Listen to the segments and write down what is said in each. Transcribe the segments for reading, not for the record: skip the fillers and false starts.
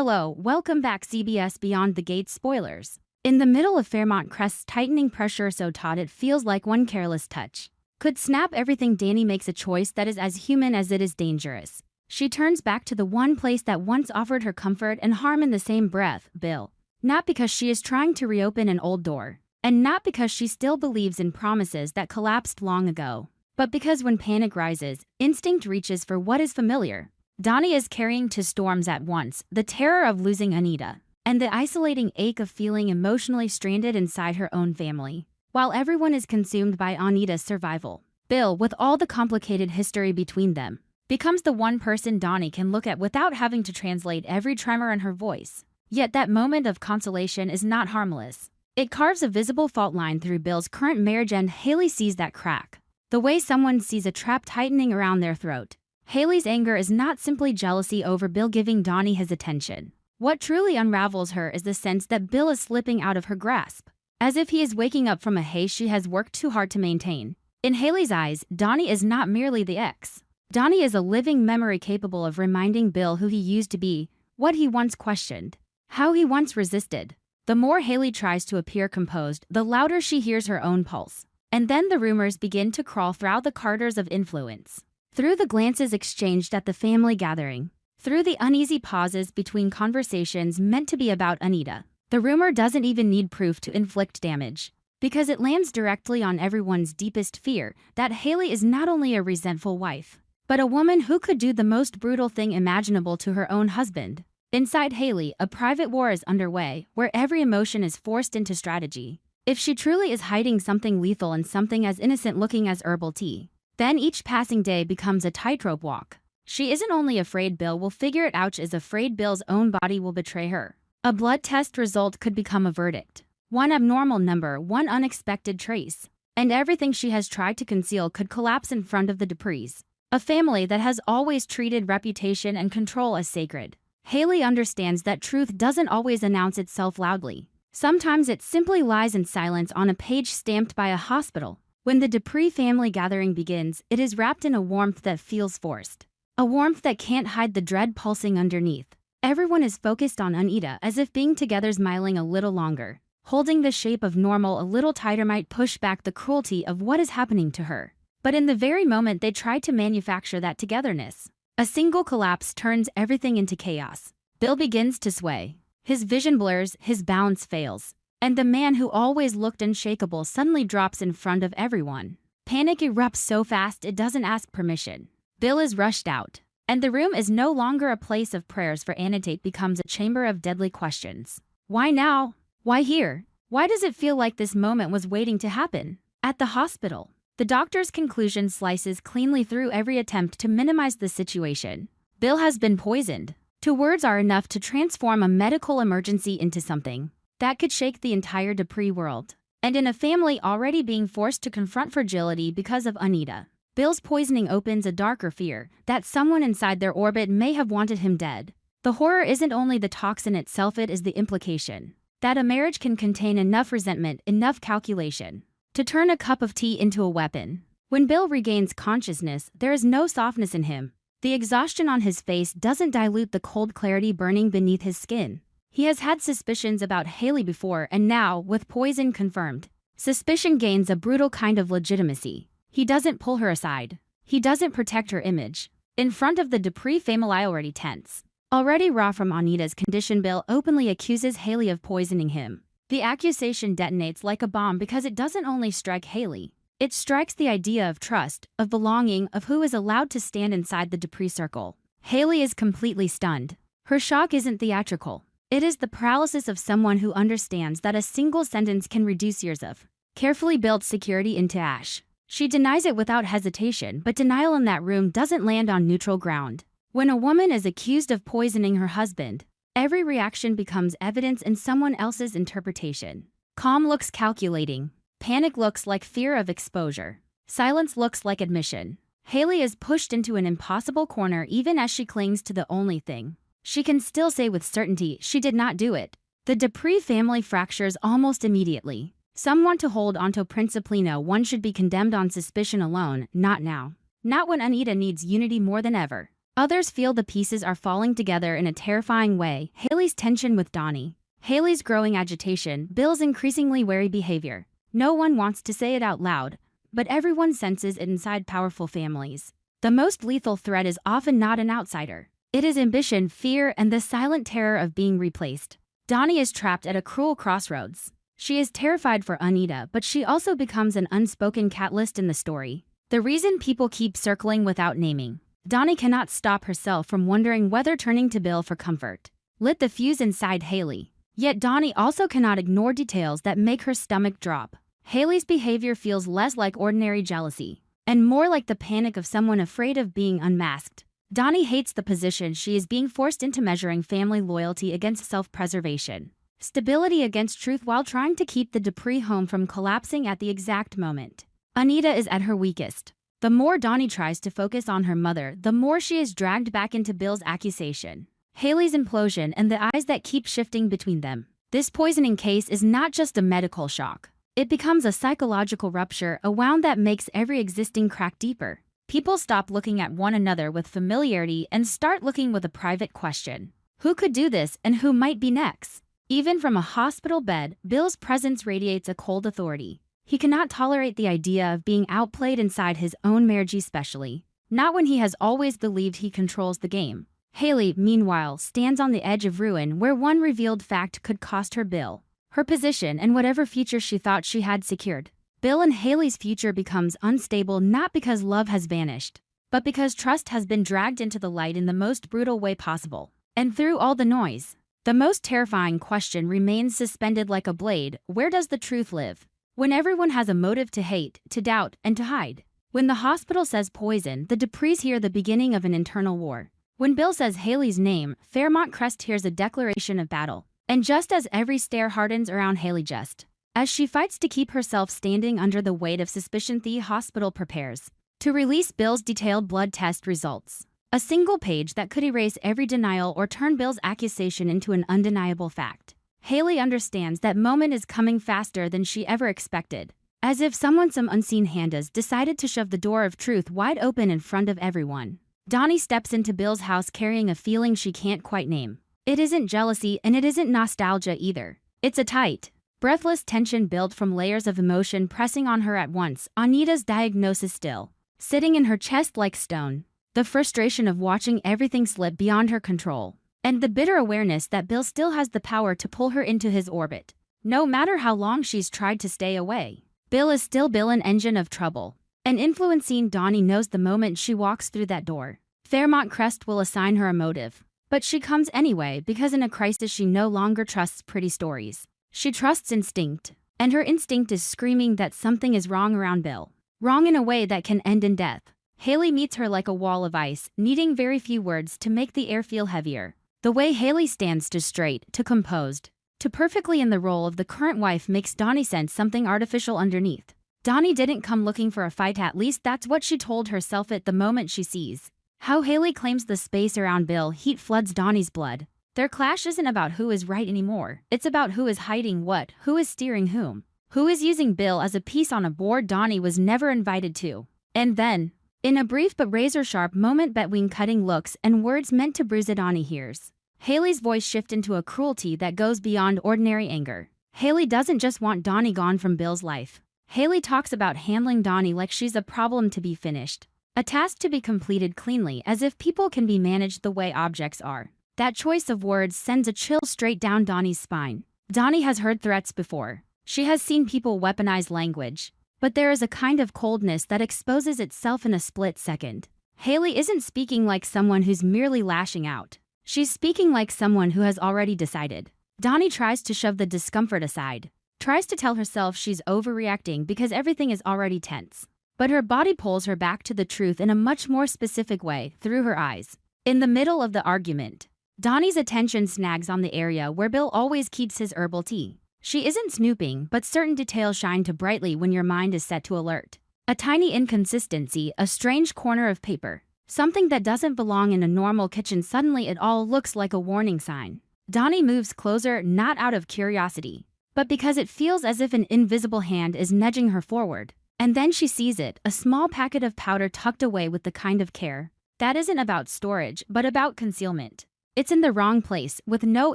Hello, welcome back CBS Beyond the Gates spoilers. In the middle of Fairmont Crest's tightening pressure so taut it feels like one careless touch could snap everything. Dani makes a choice that is as human as it is dangerous. She turns back to the one place that once offered her comfort and harm in the same breath, Bill. Not because she is trying to reopen an old door, and not because she still believes in promises that collapsed long ago, but because when panic rises, instinct reaches for what is familiar. Dani is carrying two storms at once, the terror of losing Anita, and the isolating ache of feeling emotionally stranded inside her own family. While everyone is consumed by Anita's survival, Bill, with all the complicated history between them, becomes the one person Dani can look at without having to translate every tremor in her voice. Yet that moment of consolation is not harmless. It carves a visible fault line through Bill's current marriage, and Haley sees that crack. The way someone sees a trap tightening around their throat. Haley's anger is not simply jealousy over Bill giving Dani his attention. What truly unravels her is the sense that Bill is slipping out of her grasp, as if he is waking up from a haze she has worked too hard to maintain. In Haley's eyes, Dani is not merely the ex. Dani is a living memory capable of reminding Bill who he used to be, what he once questioned, how he once resisted. The more Haley tries to appear composed, the louder she hears her own pulse. And then the rumors begin to crawl throughout the corridors of influence. Through the glances exchanged at the family gathering, through the uneasy pauses between conversations meant to be about Anita, the rumor doesn't even need proof to inflict damage, because it lands directly on everyone's deepest fear that Haley is not only a resentful wife, but a woman who could do the most brutal thing imaginable to her own husband. Inside Haley, a private war is underway, where every emotion is forced into strategy. If she truly is hiding something lethal in something as innocent looking as herbal tea, then each passing day becomes a tightrope walk. She isn't only afraid Bill will figure it out, she is afraid Bill's own body will betray her. A blood test result could become a verdict. One abnormal number, one unexpected trace. And everything she has tried to conceal could collapse in front of the Duprees, a family that has always treated reputation and control as sacred. Haley understands that truth doesn't always announce itself loudly. Sometimes it simply lies in silence on a page stamped by a hospital. When the Dupree family gathering begins, it is wrapped in a warmth that feels forced. A warmth that can't hide the dread pulsing underneath. Everyone is focused on Anita, as if being together's smiling a little longer, holding the shape of normal a little tighter might push back the cruelty of what is happening to her. But in the very moment they try to manufacture that togetherness, a single collapse turns everything into chaos. Bill begins to sway. His vision blurs, his balance fails. And the man who always looked unshakable suddenly drops in front of everyone. Panic erupts so fast it doesn't ask permission. Bill is rushed out. And the room is no longer a place of prayers for Anita, becomes a chamber of deadly questions. Why now? Why here? Why does it feel like this moment was waiting to happen? At the hospital, the doctor's conclusion slices cleanly through every attempt to minimize the situation. Bill has been poisoned. 2 words are enough to transform a medical emergency into something that could shake the entire Dupree world. And in a family already being forced to confront fragility because of Anita, Bill's poisoning opens a darker fear that someone inside their orbit may have wanted him dead. The horror isn't only the toxin itself, it is the implication that a marriage can contain enough resentment, enough calculation, to turn a cup of tea into a weapon. When Bill regains consciousness, there is no softness in him. The exhaustion on his face doesn't dilute the cold clarity burning beneath his skin. He has had suspicions about Haley before, and now, with poison confirmed, suspicion gains a brutal kind of legitimacy. He doesn't pull her aside. He doesn't protect her image. In front of the Dupree family already tense, already raw from Anita's condition, Bill openly accuses Haley of poisoning him. The accusation detonates like a bomb because it doesn't only strike Haley. It strikes the idea of trust, of belonging, of who is allowed to stand inside the Dupree circle. Haley is completely stunned. Her shock isn't theatrical. It is the paralysis of someone who understands that a single sentence can reduce years of carefully built security into ash. She denies it without hesitation, but denial in that room doesn't land on neutral ground. When a woman is accused of poisoning her husband, every reaction becomes evidence in someone else's interpretation. Calm looks calculating. Panic looks like fear of exposure. Silence looks like admission. Haley is pushed into an impossible corner even as she clings to the only thing she can still say with certainty: she did not do it. The Dupree family fractures almost immediately. Some want to hold onto principle. No one should be condemned on suspicion alone, not now. Not when Anita needs unity more than ever. Others feel the pieces are falling together in a terrifying way. Haley's tension with Donnie. Haley's growing agitation, Bill's increasingly wary behavior. No one wants to say it out loud, but everyone senses it inside powerful families. The most lethal threat is often not an outsider. It is ambition, fear, and the silent terror of being replaced. Donnie is trapped at a cruel crossroads. She is terrified for Anita, but she also becomes an unspoken catalyst in the story. The reason people keep circling without naming. Donnie cannot stop herself from wondering whether turning to Bill for comfort lit the fuse inside Haley. Yet Donnie also cannot ignore details that make her stomach drop. Haley's behavior feels less like ordinary jealousy, and more like the panic of someone afraid of being unmasked. Donnie hates the position she is being forced into, measuring family loyalty against self-preservation, stability against truth, while trying to keep the Dupree home from collapsing at the exact moment Anita is at her weakest. The more Donnie tries to focus on her mother, the more she is dragged back into Bill's accusation, Haley's implosion, and the eyes that keep shifting between them. This poisoning case is not just a medical shock. It becomes a psychological rupture, a wound that makes every existing crack deeper. People stop looking at one another with familiarity and start looking with a private question. Who could do this, and who might be next? Even from a hospital bed, Bill's presence radiates a cold authority. He cannot tolerate the idea of being outplayed inside his own marriage, especially not when he has always believed he controls the game. Haley, meanwhile, stands on the edge of ruin, where one revealed fact could cost her Bill her position and whatever future she thought she had secured. Bill and Haley's future becomes unstable, not because love has vanished, but because trust has been dragged into the light in the most brutal way possible. And through all the noise, the most terrifying question remains suspended like a blade: where does the truth live? When everyone has a motive to hate, to doubt, and to hide. When the hospital says poison, the Duprees hear the beginning of an internal war. When Bill says Haley's name, Fairmont Crest hears a declaration of battle. And just as every stare hardens around Haley, just as she fights to keep herself standing under the weight of suspicion, the hospital prepares to release Bill's detailed blood test results. A single page that could erase every denial or turn Bill's accusation into an undeniable fact. Haley understands that moment is coming faster than she ever expected. As if some unseen hand has decided to shove the door of truth wide open in front of everyone. Donnie steps into Bill's house carrying a feeling she can't quite name. It isn't jealousy, and it isn't nostalgia either. It's a tight, breathless tension built from layers of emotion pressing on her at once. Anita's diagnosis still sitting in her chest like stone. The frustration of watching everything slip beyond her control. And the bitter awareness that Bill still has the power to pull her into his orbit. No matter how long she's tried to stay away, Bill is still Bill, an engine of trouble. And influencing Donnie knows the moment she walks through that door, Fairmont Crest will assign her a motive. But she comes anyway because in a crisis she no longer trusts pretty stories. She trusts instinct. And her instinct is screaming that something is wrong around Bill. Wrong in a way that can end in death. Haley meets her like a wall of ice, needing very few words to make the air feel heavier. The way Haley stands to straight, to composed, to perfectly in the role of the current wife makes Donnie sense something artificial underneath. Donnie didn't come looking for a fight, at least that's what she told herself at the moment she sees how Haley claims the space around Bill. Heat floods Donnie's blood. Their clash isn't about who is right anymore. It's about who is hiding what, who is steering whom, who is using Bill as a piece on a board Donnie was never invited to. And then, in a brief but razor-sharp moment between cutting looks and words meant to bruise it, Donnie hears Haley's voice shift into a cruelty that goes beyond ordinary anger. Haley doesn't just want Donnie gone from Bill's life. Haley talks about handling Donnie like she's a problem to be finished. A task to be completed cleanly, as if people can be managed the way objects are. That choice of words sends a chill straight down Donnie's spine. Donnie has heard threats before. She has seen people weaponize language. But there is a kind of coldness that exposes itself in a split second. Haley isn't speaking like someone who's merely lashing out. She's speaking like someone who has already decided. Donnie tries to shove the discomfort aside. Tries to tell herself she's overreacting because everything is already tense. But her body pulls her back to the truth in a much more specific way, through her eyes. In the middle of the argument, Donnie's attention snags on the area where Bill always keeps his herbal tea. She isn't snooping, but certain details shine too brightly when your mind is set to alert. A tiny inconsistency, a strange corner of paper, something that doesn't belong in a normal kitchen. Suddenly it all looks like a warning sign. Donnie moves closer, not out of curiosity, but because it feels as if an invisible hand is nudging her forward. And then she sees it, a small packet of powder tucked away with the kind of care That isn't about storage, but about concealment. It's in the wrong place, with no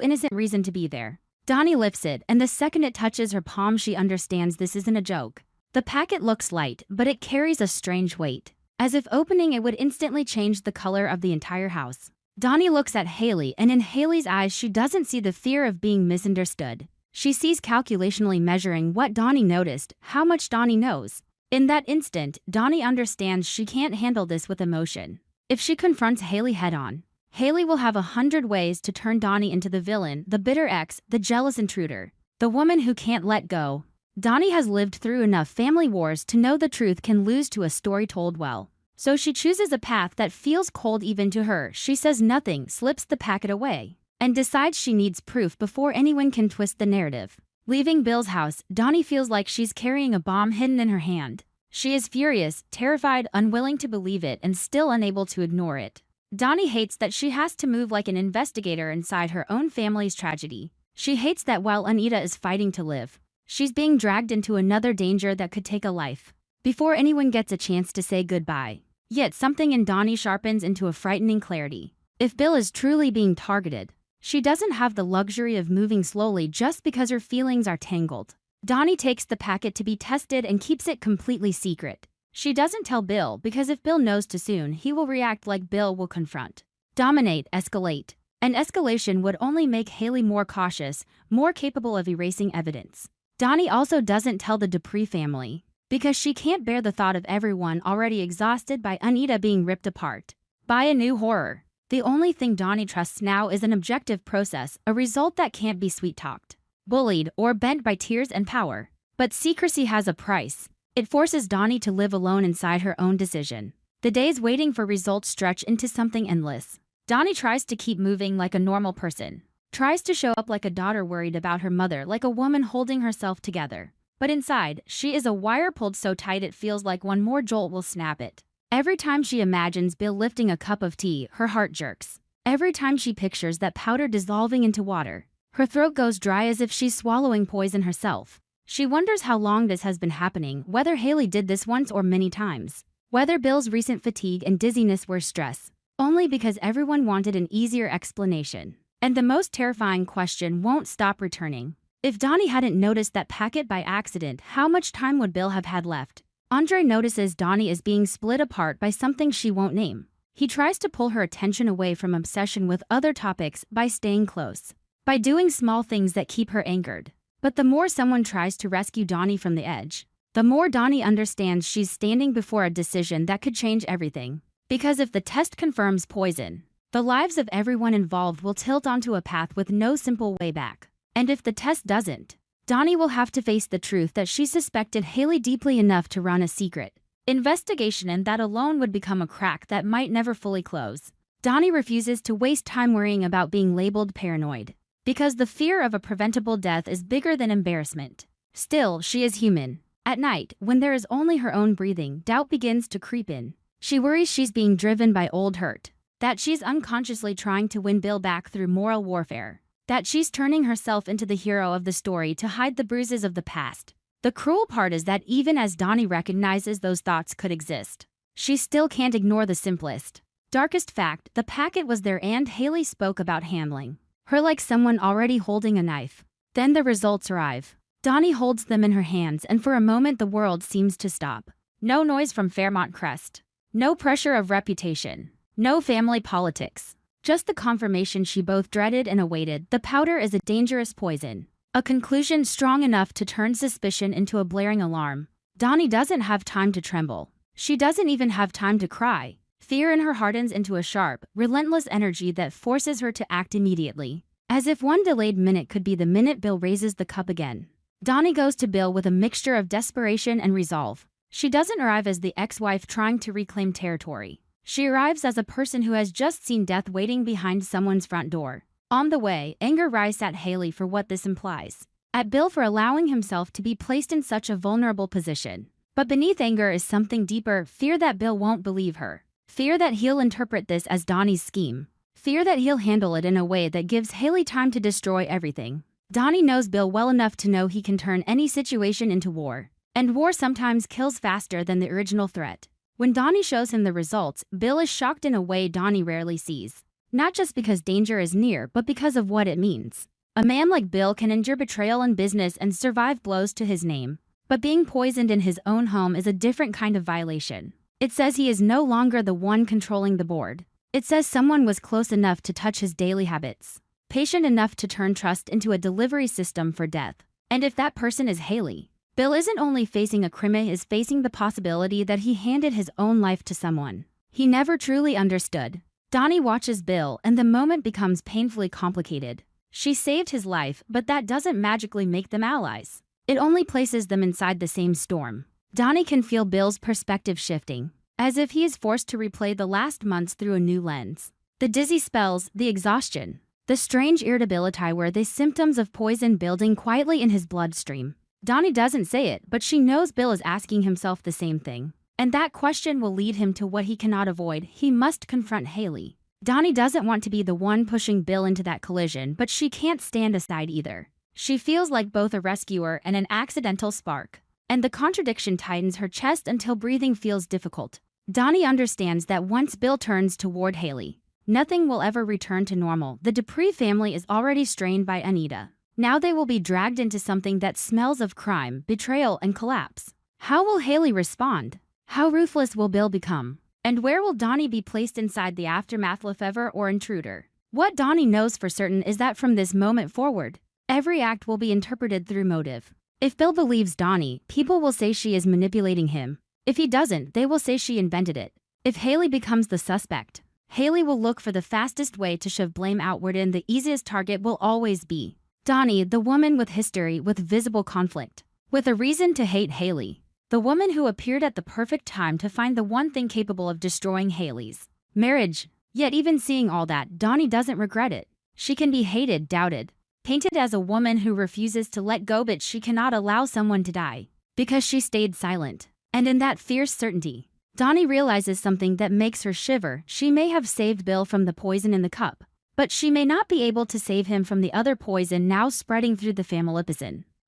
innocent reason to be there. Donnie lifts it, and the second it touches her palm, she understands this isn't a joke. The packet looks light, but it carries a strange weight. As if opening it would instantly change the color of the entire house. Donnie looks at Haley, and in Haley's eyes she doesn't see the fear of being misunderstood. She sees calculationally measuring what Donnie noticed, how much Donnie knows. In that instant, Donnie understands she can't handle this with emotion. If she confronts Haley head-on, Haley will have 100 ways to turn Donnie into the villain, the bitter ex, the jealous intruder, the woman who can't let go. Donnie has lived through enough family wars to know the truth can lose to a story told well. So she chooses a path that feels cold even to her. She says nothing, slips the packet away, and decides she needs proof before anyone can twist the narrative. Leaving Bill's house, Donnie feels like she's carrying a bomb hidden in her hand. She is furious, terrified, unwilling to believe it, and still unable to ignore it. Donnie hates that she has to move like an investigator inside her own family's tragedy. She hates that while Anita is fighting to live, she's being dragged into another danger that could take a life before anyone gets a chance to say goodbye. Yet something in Donnie sharpens into a frightening clarity. If Bill is truly being targeted, she doesn't have the luxury of moving slowly just because her feelings are tangled. Donnie takes the packet to be tested and keeps it completely secret. She doesn't tell Bill because if Bill knows too soon, he will react like Bill will confront, dominate, escalate. And escalation would only make Haley more cautious, more capable of erasing evidence. Donnie also doesn't tell the Dupree family because she can't bear the thought of everyone already exhausted by Anita being ripped apart by a new horror. The only thing Donnie trusts now is an objective process, a result that can't be sweet-talked, bullied, or bent by tears and power. But secrecy has a price. It forces Donnie to live alone inside her own decision. The days waiting for results stretch into something endless. Donnie tries to keep moving like a normal person, tries to show up like a daughter worried about her mother, like a woman holding herself together. But inside, she is a wire pulled so tight it feels like one more jolt will snap it. Every time she imagines Bill lifting a cup of tea, her heart jerks. Every time she pictures that powder dissolving into water, her throat goes dry as if she's swallowing poison herself. She wonders how long this has been happening, whether Haley did this once or many times, whether Bill's recent fatigue and dizziness were stress, only because everyone wanted an easier explanation. And the most terrifying question won't stop returning. If Donnie hadn't noticed that packet by accident, how much time would Bill have had left? Andre notices Donnie is being split apart by something she won't name. He tries to pull her attention away from obsession with other topics by staying close, by doing small things that keep her anchored. But the more someone tries to rescue Donnie from the edge, the more Donnie understands she's standing before a decision that could change everything. Because if the test confirms poison, the lives of everyone involved will tilt onto a path with no simple way back. And if the test doesn't, Donnie will have to face the truth that she suspected Haley deeply enough to run a secret investigation, and that alone would become a crack that might never fully close. Donnie refuses to waste time worrying about being labeled paranoid, because the fear of a preventable death is bigger than embarrassment. Still, she is human. At night, when there is only her own breathing, doubt begins to creep in. She worries she's being driven by old hurt, that she's unconsciously trying to win Bill back through moral warfare, that she's turning herself into the hero of the story to hide the bruises of the past. The cruel part is that even as Donnie recognizes those thoughts could exist, she still can't ignore the simplest, darkest fact: the packet was there and Haley spoke about handling her like someone already holding a knife. Then the results arrive. Donnie holds them in her hands, and for a moment the world seems to stop. No noise from Fairmont Crest. No pressure of reputation. No family politics. Just the confirmation she both dreaded and awaited: the powder is a dangerous poison. A conclusion strong enough to turn suspicion into a blaring alarm. Donnie doesn't have time to tremble. She doesn't even have time to cry. Fear in her hardens into a sharp, relentless energy that forces her to act immediately. As if one delayed minute could be the minute Bill raises the cup again. Donnie goes to Bill with a mixture of desperation and resolve. She doesn't arrive as the ex-wife trying to reclaim territory. She arrives as a person who has just seen death waiting behind someone's front door. On the way, anger rises at Haley for what this implies, at Bill for allowing himself to be placed in such a vulnerable position. But beneath anger is something deeper: fear that Bill won't believe her. Fear that he'll interpret this as Donnie's scheme. Fear that he'll handle it in a way that gives Haley time to destroy everything. Donnie knows Bill well enough to know he can turn any situation into war. And war sometimes kills faster than the original threat. When Donnie shows him the results, Bill is shocked in a way Donnie rarely sees. Not just because danger is near, but because of what it means. A man like Bill can endure betrayal in business and survive blows to his name. But being poisoned in his own home is a different kind of violation. It says he is no longer the one controlling the board. It says someone was close enough to touch his daily habits, patient enough to turn trust into a delivery system for death. And if that person is Haley, Bill isn't only facing a crime, he is facing the possibility that he handed his own life to someone he never truly understood. Donnie watches Bill, and the moment becomes painfully complicated. She saved his life, but that doesn't magically make them allies. It only places them inside the same storm. Donnie can feel Bill's perspective shifting, as if he is forced to replay the last months through a new lens. The dizzy spells, the exhaustion, the strange irritability were the symptoms of poison building quietly in his bloodstream. Donnie doesn't say it, but she knows Bill is asking himself the same thing. And that question will lead him to what he cannot avoid. He must confront Haley. Donnie doesn't want to be the one pushing Bill into that collision, but she can't stand aside either. She feels like both a rescuer and an accidental spark. And the contradiction tightens her chest until breathing feels difficult. Donnie understands that once Bill turns toward Haley, nothing will ever return to normal. The Dupree family is already strained by Anita. Now they will be dragged into something that smells of crime, betrayal, and collapse. How will Haley respond? How ruthless will Bill become? And where will Donnie be placed inside the aftermath, Lefevre or intruder? What Donnie knows for certain is that from this moment forward, every act will be interpreted through motive. If Bill believes Donnie, people will say she is manipulating him. If he doesn't, they will say she invented it. If Haley becomes the suspect, Haley will look for the fastest way to shove blame outward, and the easiest target will always be Donnie, the woman with history, with visible conflict, with a reason to hate Haley. The woman who appeared at the perfect time to find the one thing capable of destroying Haley's marriage. Yet even seeing all that, Donnie doesn't regret it. She can be hated, doubted, painted as a woman who refuses to let go, but she cannot allow someone to die because she stayed silent. And in that fierce certainty, Donnie realizes something that makes her shiver. She may have saved Bill from the poison in the cup, but she may not be able to save him from the other poison now spreading through the family.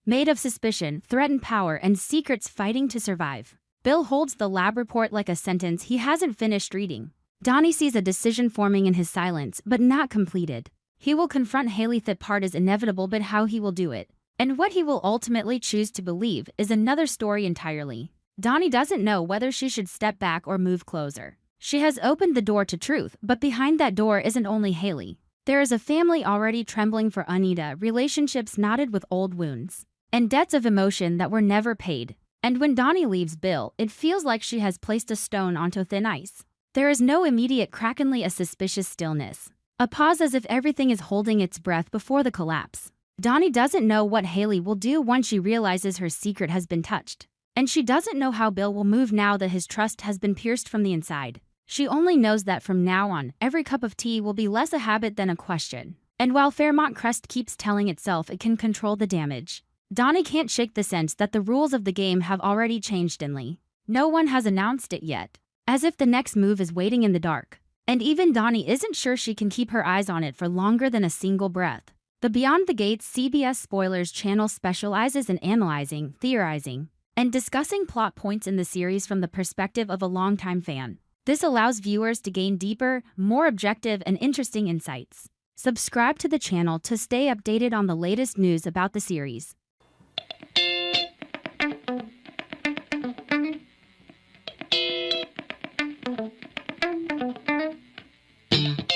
Made of suspicion, threatened power, and secrets fighting to survive. Bill holds the lab report like a sentence he hasn't finished reading. Donnie sees a decision forming in his silence, but not completed. He will confront Haley. That part is inevitable, but how he will do it, and what he will ultimately choose to believe, is another story entirely. Donnie doesn't know whether she should step back or move closer. She has opened the door to truth, but behind that door isn't only Haley. There is a family already trembling for Anita, relationships knotted with old wounds, and debts of emotion that were never paid. And when Donnie leaves Bill, it feels like she has placed a stone onto thin ice. There is no immediate crack, only a suspicious stillness. A pause, as if everything is holding its breath before the collapse. Donnie doesn't know what Haley will do once she realizes her secret has been touched. And she doesn't know how Bill will move now that his trust has been pierced from the inside. She only knows that from now on, every cup of tea will be less a habit than a question. And while Fairmont Crest keeps telling itself it can control the damage, Donnie can't shake the sense that the rules of the game have already changed. No one has announced it yet, as if the next move is waiting in the dark. And even Donnie isn't sure she can keep her eyes on it for longer than a single breath. The Beyond the Gates CBS Spoilers channel specializes in analyzing, theorizing, and discussing plot points in the series from the perspective of a longtime fan. This allows viewers to gain deeper, more objective, and interesting insights. Subscribe to the channel to stay updated on the latest news about the series.